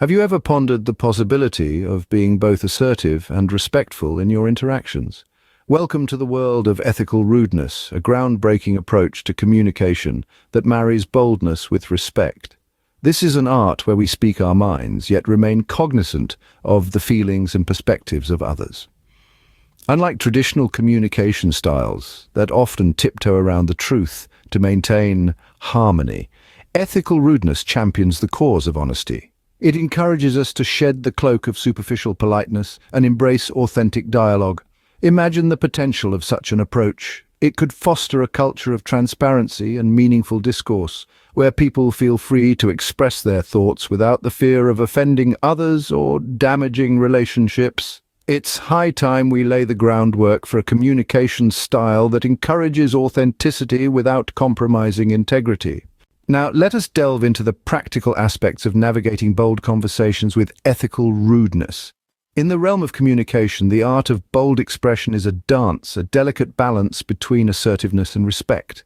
Have you ever pondered the possibility of being both assertive and respectful in your interactions? Welcome to the world of ethical rudeness, a groundbreaking approach to communication that marries boldness with respect. This is an art where we speak our minds, yet remain cognizant of the feelings and perspectives of others. Unlike traditional communication styles that often tiptoe around the truth to maintain harmony, ethical rudeness champions the cause of honesty. It encourages us to shed the cloak of superficial politeness and embrace authentic dialogue. Imagine the potential of such an approach. It could foster a culture of transparency and meaningful discourse, where people feel free to express their thoughts without the fear of offending others or damaging relationships. It's high time we lay the groundwork for a communication style that encourages authenticity without compromising integrity. Now, let us delve into the practical aspects of navigating bold conversations with ethical rudeness. In the realm of communication, the art of bold expression is a dance, a delicate balance between assertiveness and respect.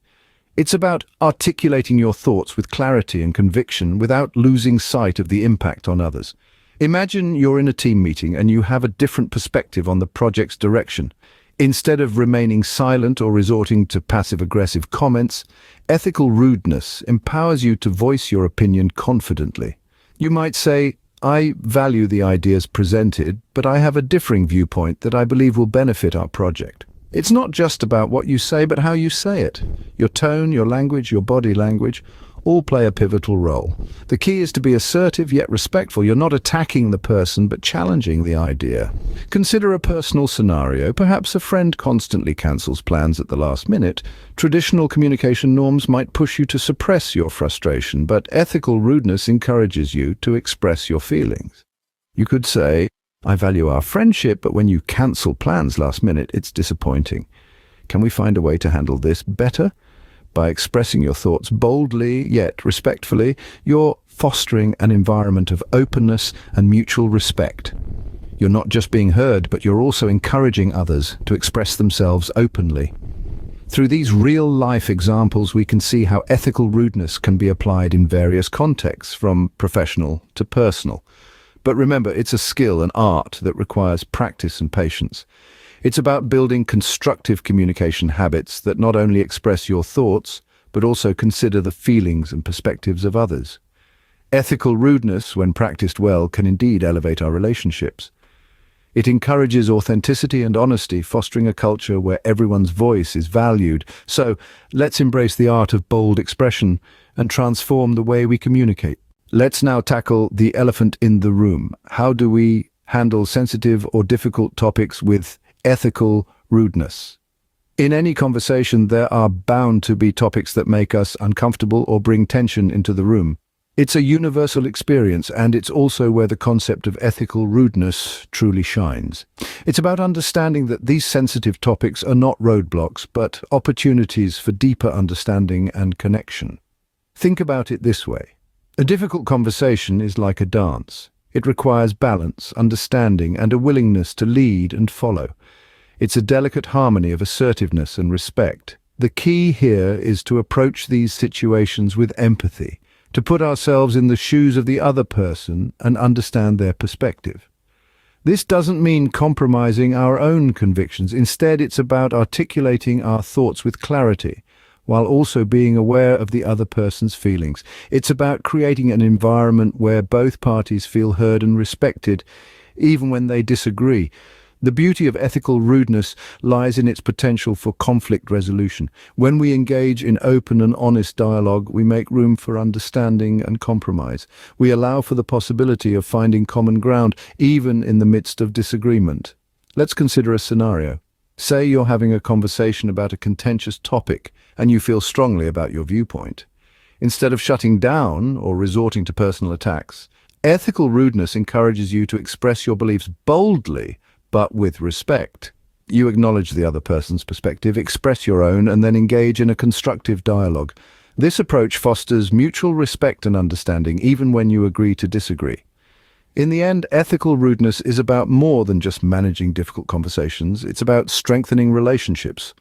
It's about articulating your thoughts with clarity and conviction without losing sight of the impact on others. Imagine you're in a team meeting and you have a different perspective on the project's direction. Instead of remaining silent or resorting to passive-aggressive comments, ethical rudeness empowers you to voice your opinion confidently. You might say, "I value the ideas presented, but I have a differing viewpoint that I believe will benefit our project." It's not just about what you say, but how you say it. Your tone, your language, your body language all play a pivotal role. The key is to be assertive yet respectful. You're not attacking the person, but challenging the idea. Consider a personal scenario. Perhaps a friend constantly cancels plans at the last minute. Traditional communication norms might push you to suppress your frustration, but ethical rudeness encourages you to express your feelings. You could say, "I value our friendship, but when you cancel plans last minute, it's disappointing. Can we find a way to handle this better?" By expressing your thoughts boldly yet respectfully, you're fostering an environment of openness and mutual respect. You're not just being heard, but you're also encouraging others to express themselves openly. Through these real-life examples, we can see how ethical rudeness can be applied in various contexts, from professional to personal. But remember, it's a skill, an art that requires practice and patience. It's about building constructive communication habits that not only express your thoughts, but also consider the feelings and perspectives of others. Ethical rudeness, when practiced well, can indeed elevate our relationships. It encourages authenticity and honesty, fostering a culture where everyone's voice is valued. So, let's embrace the art of bold expression and transform the way we communicate. Let's now tackle the elephant in the room. How do we handle sensitive or difficult topics with ethical rudeness? In any conversation, there are bound to be topics that make us uncomfortable or bring tension into the room. It's a universal experience, and it's also where the concept of ethical rudeness truly shines. It's about understanding that these sensitive topics are not roadblocks, but opportunities for deeper understanding and connection. Think about it this way. A difficult conversation is like a dance. It requires balance, understanding, and a willingness to lead and follow. It's a delicate harmony of assertiveness and respect. The key here is to approach these situations with empathy, to put ourselves in the shoes of the other person and understand their perspective. This doesn't mean compromising our own convictions. Instead, it's about articulating our thoughts with clarity, while also being aware of the other person's feelings. It's about creating an environment where both parties feel heard and respected, even when they disagree. The beauty of ethical rudeness lies in its potential for conflict resolution. When we engage in open and honest dialogue, we make room for understanding and compromise. We allow for the possibility of finding common ground, even in the midst of disagreement. Let's consider a scenario. Say you're having a conversation about a contentious topic, and you feel strongly about your viewpoint. Instead of shutting down or resorting to personal attacks, ethical rudeness encourages you to express your beliefs boldly, but with respect. You acknowledge the other person's perspective, express your own, and then engage in a constructive dialogue. This approach fosters mutual respect and understanding, even when you agree to disagree. In the end, ethical rudeness is about more than just managing difficult conversations. It's about strengthening relationships.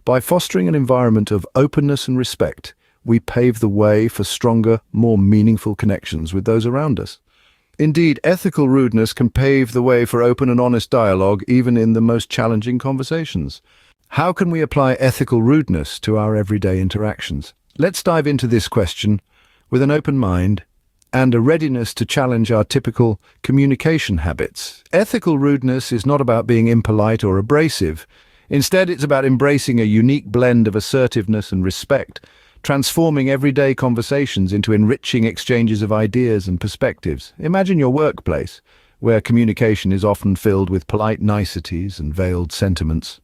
By fostering an environment of openness and respect, we pave the way for stronger, more meaningful connections with those around us. Indeed, ethical rudeness can pave the way for open and honest dialogue, even in the most challenging conversations. How can we apply ethical rudeness to our everyday interactions? Let's dive into this question with an open mind and a readiness to challenge our typical communication habits. Ethical rudeness is not about being impolite or abrasive. Instead, it's about embracing a unique blend of assertiveness and respect, transforming everyday conversations into enriching exchanges of ideas and perspectives. Imagine your workplace, where communication is often filled with polite niceties and veiled sentiments.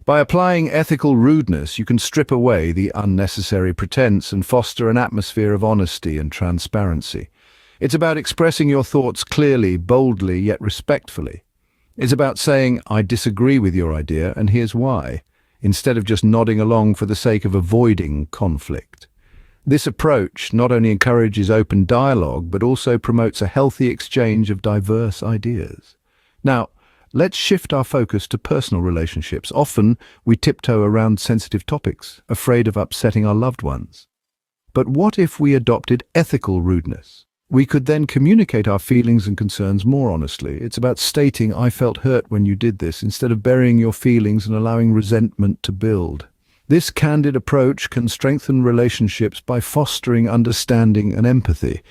By applying ethical rudeness, you can strip away the unnecessary pretense and foster an atmosphere of honesty and transparency. It's about expressing your thoughts clearly, boldly, yet respectfully. It's about saying, "I disagree with your idea, and here's why," instead of just nodding along for the sake of avoiding conflict. This approach not only encourages open dialogue, but also promotes a healthy exchange of diverse ideas. Now, let's shift our focus to personal relationships. Often, we tiptoe around sensitive topics, afraid of upsetting our loved ones. But what if we adopted ethical rudeness? We could then communicate our feelings and concerns more honestly. It's about stating, "I felt hurt when you did this," instead of burying your feelings and allowing resentment to build. This candid approach can strengthen relationships by fostering understanding and empathy.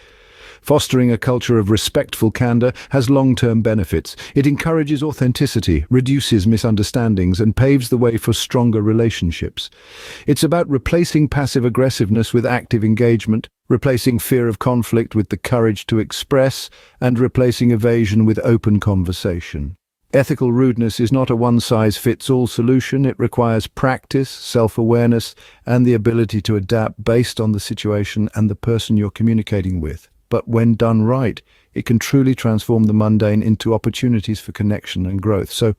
Fostering a culture of respectful candor has long-term benefits. It encourages authenticity, reduces misunderstandings, and paves the way for stronger relationships. It's about replacing passive aggressiveness with active engagement, replacing fear of conflict with the courage to express, and replacing evasion with open conversation. Ethical rudeness is not a one-size-fits-all solution. It requires practice, self-awareness, and the ability to adapt based on the situation and the person you're communicating with. But when done right, it can truly transform the mundane into opportunities for connection and growth. So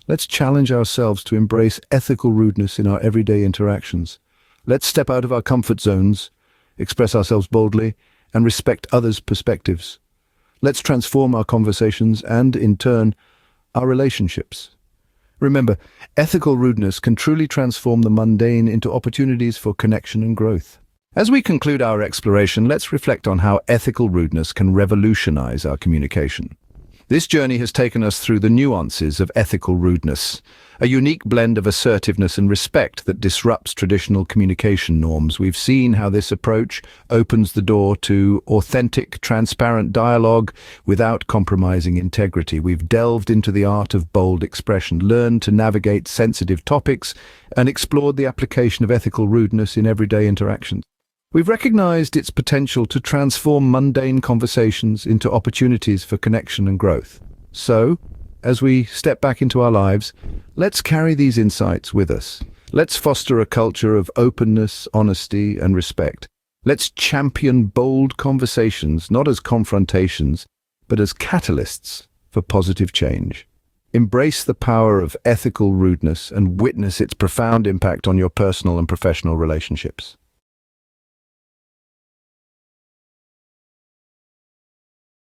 let's challenge ourselves to embrace ethical rudeness in our everyday interactions. Let's step out of our comfort zones, express ourselves boldly, and respect others' perspectives. Let's transform our conversations and, in turn, our relationships. Remember, ethical rudeness can truly transform the mundane into opportunities for connection and growth. As we conclude our exploration, let's reflect on how ethical rudeness can revolutionize our communication. This journey has taken us through the nuances of ethical rudeness, a unique blend of assertiveness and respect that disrupts traditional communication norms. We've seen how this approach opens the door to authentic, transparent dialogue without compromising integrity. We've delved into the art of bold expression, learned to navigate sensitive topics, and explored the application of ethical rudeness in everyday interactions. We've recognized its potential to transform mundane conversations into opportunities for connection and growth. So, as we step back into our lives, let's carry these insights with us. Let's foster a culture of openness, honesty, and respect. Let's champion bold conversations, not as confrontations, but as catalysts for positive change. Embrace the power of ethical rudeness and witness its profound impact on your personal and professional relationships.